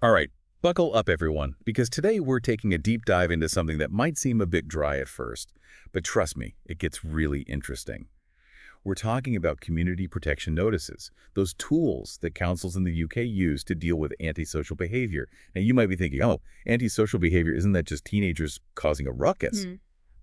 All right, buckle up everyone, because today we're taking a deep dive into something that might seem a bit dry at first, but trust me, it gets really interesting. We're talking about community protection notices, those tools that councils in the UK use to deal with antisocial behavior. Now you might be thinking, oh, antisocial behavior, isn't that just teenagers causing a ruckus?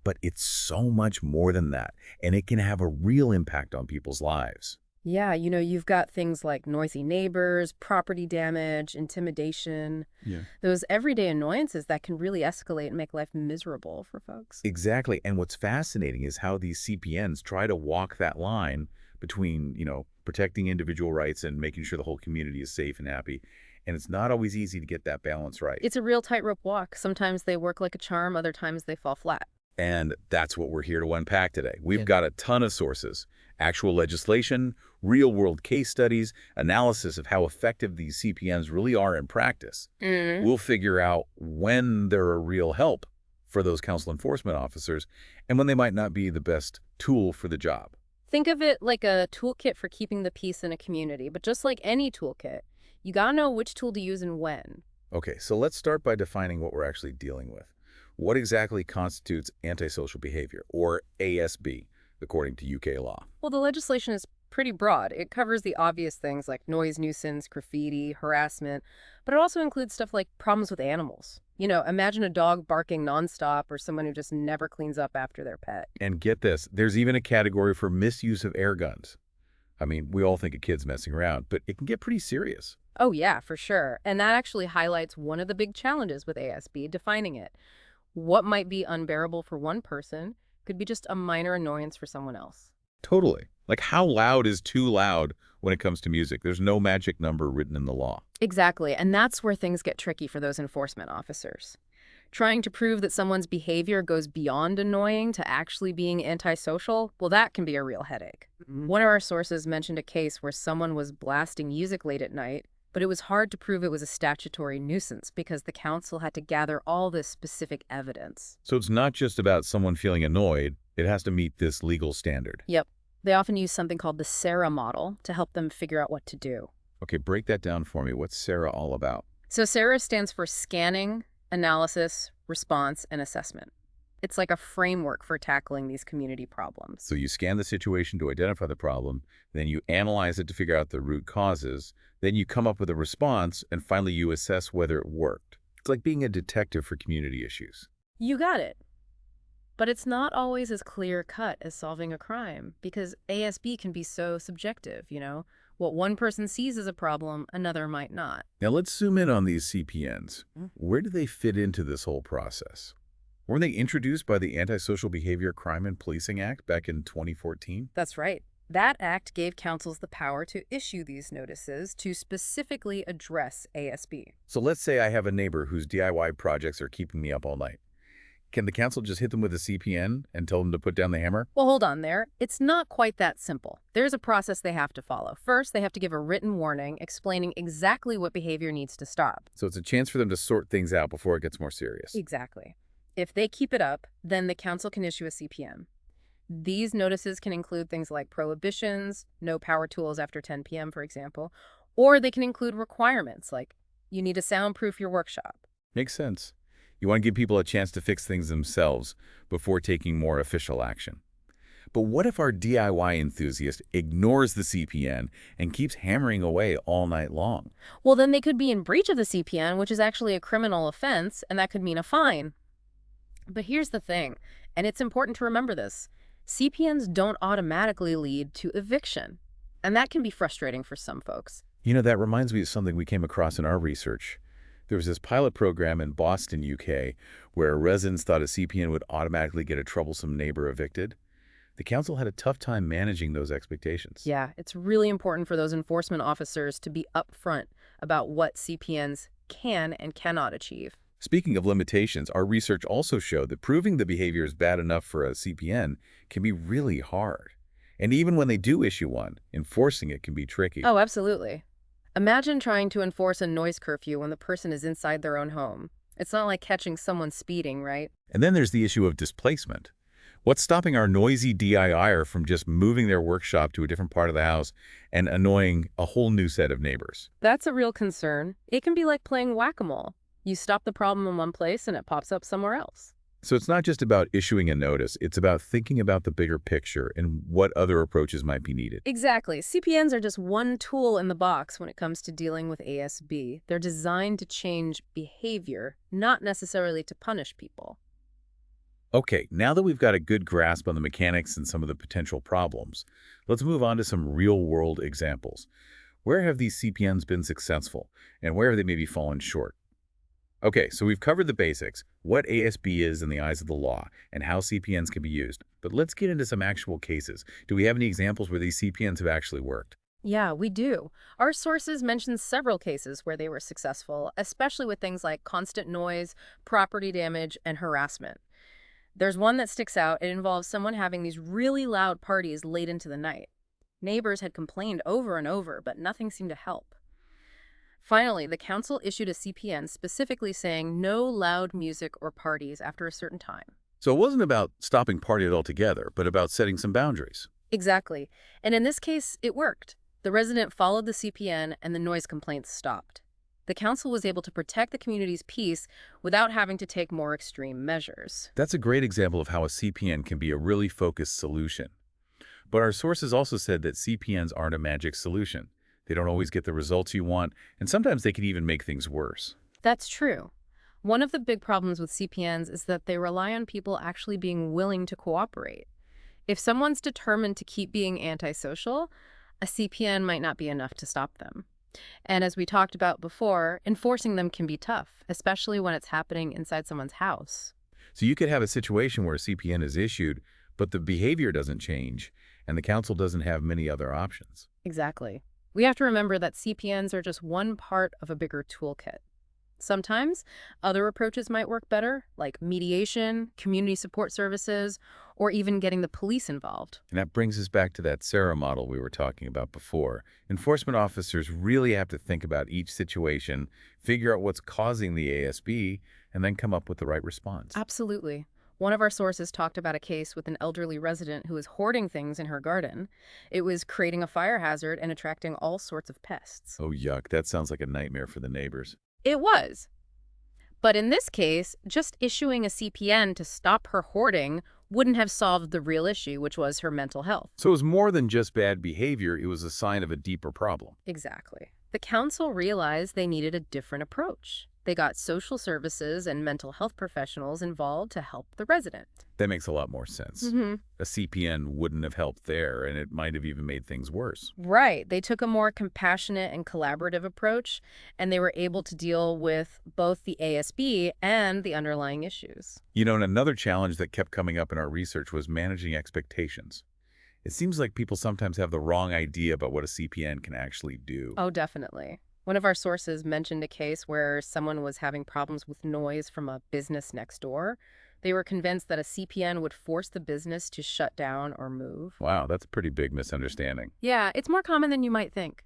But it's so much more than that, and it can have a real impact on people's lives. Yeah, you've got things like noisy neighbors, property damage, intimidation, Yeah. those everyday annoyances that can really escalate and make life miserable for folks. Exactly. And what's fascinating is how these CPNs try to walk that line between, protecting individual rights and making sure the whole community is safe and happy. And it's not always easy to get that balance right. It's a real tightrope walk. Sometimes they work like a charm, other times they fall flat. And that's what we're here to unpack today. We've Yeah. got a ton of sources, actual legislation, real-world case studies, analysis of how effective these CPNs really are in practice. We'll figure out when they're a real help for those council enforcement officers and when they might not be the best tool for the job. Think of it like a toolkit for keeping the peace in a community, but just like any toolkit, you gotta know which tool to use and when. Okay, so let's start by defining what we're actually dealing with. What exactly constitutes antisocial behavior, or ASB, according to UK law? Well, the legislation is pretty broad. It covers the obvious things like noise nuisance, graffiti, harassment, but it also includes stuff like problems with animals. Imagine a dog barking nonstop or someone who just never cleans up after their pet. And get this, there's even a category for misuse of air guns. I mean, we all think of kids messing around, but it can get pretty serious. Oh, yeah, for sure. And that actually highlights one of the big challenges with ASB, defining it. What might be unbearable for one person could be just a minor annoyance for someone else. Totally. Like, how loud is too loud when it comes to music? There's no magic number written in the law. Exactly, and that's where things get tricky for those enforcement officers. Trying to prove that someone's behavior goes beyond annoying to actually being antisocial, well, that can be a real headache. One of our sources mentioned a case where someone was blasting music late at night, but it was hard to prove it was a statutory nuisance because the council had to gather all this specific evidence. So it's not just about someone feeling annoyed. It has to meet this legal standard. Yep. They often use something called the SARA model to help them figure out what to do. Okay, break that down for me. What's SARA all about? So SARA stands for Scanning, Analysis, Response, and Assessment. It's like a framework for tackling these community problems. So you scan the situation to identify the problem, then you analyze it to figure out the root causes, then you come up with a response, and finally you assess whether it worked. It's like being a detective for community issues. You got it. But it's not always as clear-cut as solving a crime, because ASB can be so subjective. What one person sees as a problem, another might not. Now let's zoom in on these CPNs. Where do they fit into this whole process? Weren't they introduced by the Antisocial Behavior Crime and Policing Act back in 2014? That's right. That act gave councils the power to issue these notices to specifically address ASB. So let's say I have a neighbor whose DIY projects are keeping me up all night. Can the council just hit them with a CPN and tell them to put down the hammer? Well, hold on there. It's not quite that simple. There's a process they have to follow. First, they have to give a written warning explaining exactly what behavior needs to stop. So it's a chance for them to sort things out before it gets more serious. Exactly. If they keep it up, then the council can issue a CPN. These notices can include things like prohibitions, no power tools after 10 p.m., for example, or they can include requirements like you need to soundproof your workshop. Makes sense. You want to give people a chance to fix things themselves before taking more official action. But what if our DIY enthusiast ignores the CPN and keeps hammering away all night long? Well, then they could be in breach of the CPN, which is actually a criminal offense, and that could mean a fine. But here's the thing, and it's important to remember this. CPNs don't automatically lead to eviction, and that can be frustrating for some folks. That reminds me of something we came across in our research. There was this pilot program in Boston, UK, where residents thought a CPN would automatically get a troublesome neighbor evicted. The council had a tough time managing those expectations. Yeah, it's really important for those enforcement officers to be upfront about what CPNs can and cannot achieve. Speaking of limitations, our research also showed that proving the behavior is bad enough for a CPN can be really hard. And even when they do issue one, enforcing it can be tricky. Oh, absolutely. Imagine trying to enforce a noise curfew when the person is inside their own home. It's not like catching someone speeding, right? And then there's the issue of displacement. What's stopping our noisy DIYer from just moving their workshop to a different part of the house and annoying a whole new set of neighbors? That's a real concern. It can be like playing whack-a-mole. You stop the problem in one place and it pops up somewhere else. So it's not just about issuing a notice, it's about thinking about the bigger picture and what other approaches might be needed. Exactly. CPNs are just one tool in the box when it comes to dealing with ASB. They're designed to change behavior, not necessarily to punish people. Okay, now that we've got a good grasp on the mechanics and some of the potential problems, let's move on to some real-world examples. Where have these CPNs been successful, and where have they maybe fallen short? Okay, so we've covered the basics, what ASB is in the eyes of the law, and how CPNs can be used. But let's get into some actual cases. Do we have any examples where these CPNs have actually worked? Yeah, we do. Our sources mention several cases where they were successful, especially with things like constant noise, property damage, and harassment. There's one that sticks out. It involves someone having these really loud parties late into the night. Neighbors had complained over and over, but nothing seemed to help. Finally, the council issued a CPN specifically saying no loud music or parties after a certain time. So it wasn't about stopping partying altogether, but about setting some boundaries. Exactly. And in this case, it worked. The resident followed the CPN and the noise complaints stopped. The council was able to protect the community's peace without having to take more extreme measures. That's a great example of how a CPN can be a really focused solution. But our sources also said that CPNs aren't a magic solution. They don't always get the results you want, and sometimes they can even make things worse. That's true. One of the big problems with CPNs is that they rely on people actually being willing to cooperate. If someone's determined to keep being antisocial, a CPN might not be enough to stop them. And as we talked about before, enforcing them can be tough, especially when it's happening inside someone's house. So you could have a situation where a CPN is issued, but the behavior doesn't change, and the council doesn't have many other options. Exactly. We have to remember that CPNs are just one part of a bigger toolkit. Sometimes other approaches might work better, like mediation, community support services, or even getting the police involved. And that brings us back to that Sarah model we were talking about before. Enforcement officers really have to think about each situation, figure out what's causing the ASB, and then come up with the right response. Absolutely. One of our sources talked about a case with an elderly resident who was hoarding things in her garden. It was creating a fire hazard and attracting all sorts of pests. Oh, yuck. That sounds like a nightmare for the neighbors. It was. But in this case, just issuing a CPN to stop her hoarding wouldn't have solved the real issue, which was her mental health. So it was more than just bad behavior. It was a sign of a deeper problem. Exactly. The council realized they needed a different approach. They got social services and mental health professionals involved to help the resident. That makes a lot more sense. A CPN wouldn't have helped there, and it might have even made things worse. Right. They took a more compassionate and collaborative approach, and they were able to deal with both the ASB and the underlying issues. You know, and another challenge that kept coming up in our research was managing expectations. It seems like people sometimes have the wrong idea about what a CPN can actually do. Oh, definitely. One of our sources mentioned a case where someone was having problems with noise from a business next door. They were convinced that a CPN would force the business to shut down or move. Wow, that's a pretty big misunderstanding. Yeah, it's more common than you might think.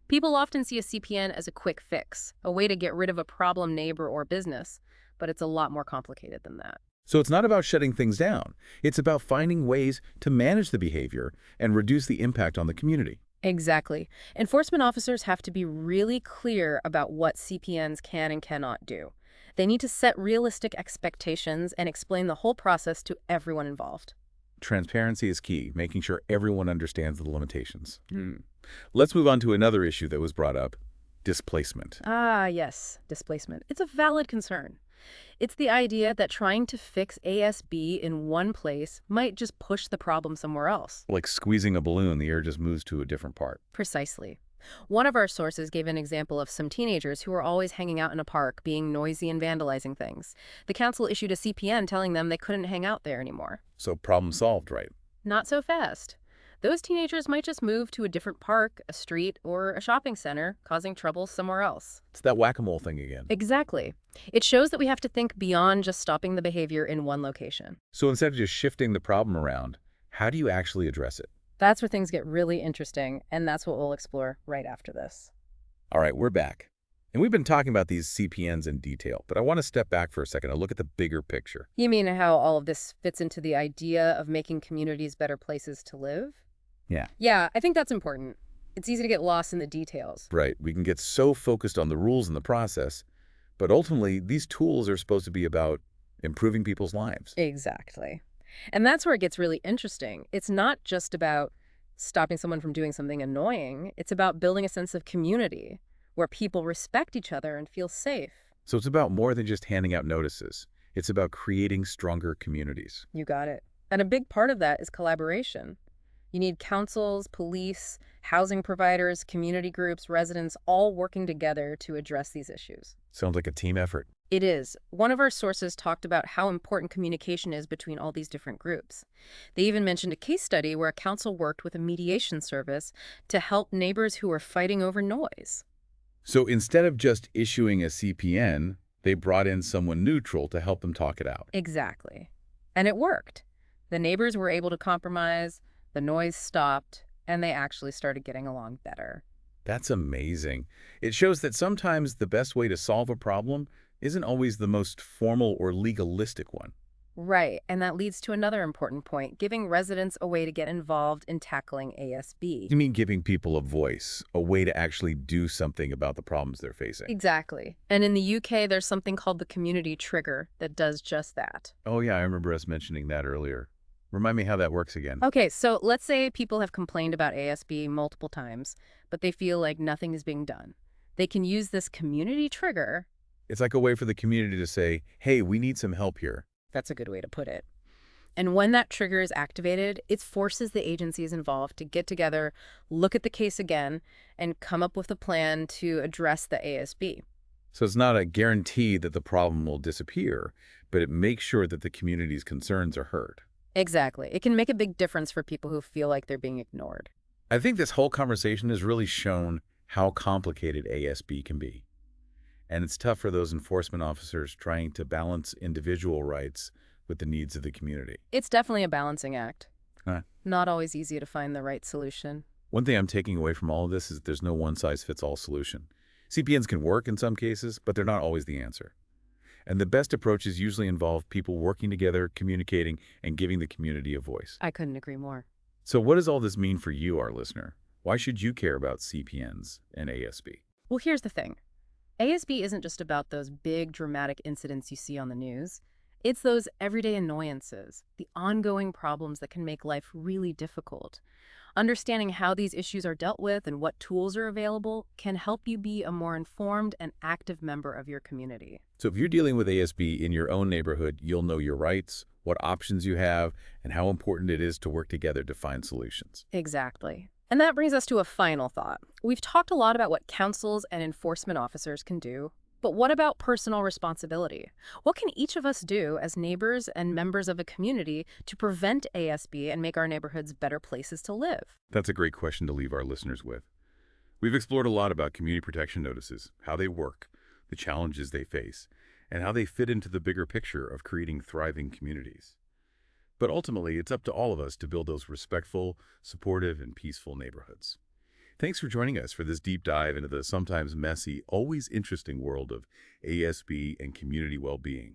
People often see a CPN as a quick fix, a way to get rid of a problem neighbor or business, but it's a lot more complicated than that. So it's not about shutting things down. It's about finding ways to manage the behavior and reduce the impact on the community. Exactly. Enforcement officers have to be really clear about what CPNs can and cannot do. They need to set realistic expectations and explain the whole process to everyone involved. Transparency is key, making sure everyone understands the limitations. Let's move on to another issue that was brought up, displacement. Ah, yes, displacement. It's a valid concern. It's the idea that trying to fix ASB in one place might just push the problem somewhere else. Like squeezing a balloon, the air just moves to a different part. Precisely. One of our sources gave an example of some teenagers who were always hanging out in a park, being noisy and vandalizing things. The council issued a CPN telling them they couldn't hang out there anymore. So problem solved, right? Not so fast. Those teenagers might just move to a different park, a street, or a shopping center, causing trouble somewhere else. It's that whack-a-mole thing again. Exactly. It shows that we have to think beyond just stopping the behavior in one location. So instead of just shifting the problem around, how do you actually address it? That's where things get really interesting, and that's what we'll explore right after this. All right, we're back. And we've been talking about these CPNs in detail, but I want to step back for a second and look at the bigger picture. You mean how all of this fits into the idea of making communities better places to live? Yeah. Yeah, I think that's important. It's easy to get lost in the details. Right. We can get so focused on the rules and the process, but ultimately, these tools are supposed to be about improving people's lives. Exactly. And that's where it gets really interesting. It's not just about stopping someone from doing something annoying. It's about building a sense of community where people respect each other and feel safe. So it's about more than just handing out notices. It's about creating stronger communities. You got it. And a big part of that is collaboration. You need councils, police, housing providers, community groups, residents, all working together to address these issues. Sounds like a team effort. It is. One of our sources talked about how important communication is between all these different groups. They even mentioned a case study where a council worked with a mediation service to help neighbors who were fighting over noise. So instead of just issuing a CPN, they brought in someone neutral to help them talk it out. Exactly. And it worked. The neighbors were able to compromise, the noise stopped, and they actually started getting along better. That's amazing. It shows that sometimes the best way to solve a problem isn't always the most formal or legalistic one. Right, and that leads to another important point, giving residents a way to get involved in tackling ASB. You mean giving people a voice, a way to actually do something about the problems they're facing? Exactly. And in the UK, there's something called the community trigger that does just that. Oh yeah, I remember us mentioning that earlier. Remind me how that works again. Okay, so let's say people have complained about ASB multiple times, but they feel like nothing is being done. They can use this community trigger. It's like a way for the community to say, hey, we need some help here. That's a good way to put it. And when that trigger is activated, it forces the agencies involved to get together, look at the case again, and come up with a plan to address the ASB. So it's not a guarantee that the problem will disappear, but it makes sure that the community's concerns are heard. Exactly. It can make a big difference for people who feel like they're being ignored. I think this whole conversation has really shown how complicated ASB can be. And it's tough for those enforcement officers trying to balance individual rights with the needs of the community. It's definitely a balancing act. Huh. Not always easy to find the right solution. One thing I'm taking away from all of this is that there's no one-size-fits-all solution. CPNs can work in some cases, but they're not always the answer. And the best approaches usually involve people working together, communicating, and giving the community a voice. I couldn't agree more. So what does all this mean for you, our listener? Why should you care about CPNs and ASB? Well, here's the thing. ASB isn't just about those big, dramatic incidents you see on the news. It's those everyday annoyances, the ongoing problems that can make life really difficult. Understanding how these issues are dealt with and what tools are available can help you be a more informed and active member of your community. So if you're dealing with ASB in your own neighborhood, you'll know your rights, what options you have, and how important it is to work together to find solutions. Exactly. And that brings us to a final thought. We've talked a lot about what councils and enforcement officers can do, but what about personal responsibility? What can each of us do as neighbors and members of a community to prevent ASB and make our neighborhoods better places to live? That's a great question to leave our listeners with. We've explored a lot about community protection notices, how they work, the challenges they face, and how they fit into the bigger picture of creating thriving communities. But ultimately, it's up to all of us to build those respectful, supportive, and peaceful neighborhoods. Thanks for joining us for this deep dive into the sometimes messy, always interesting world of ASB and community well-being.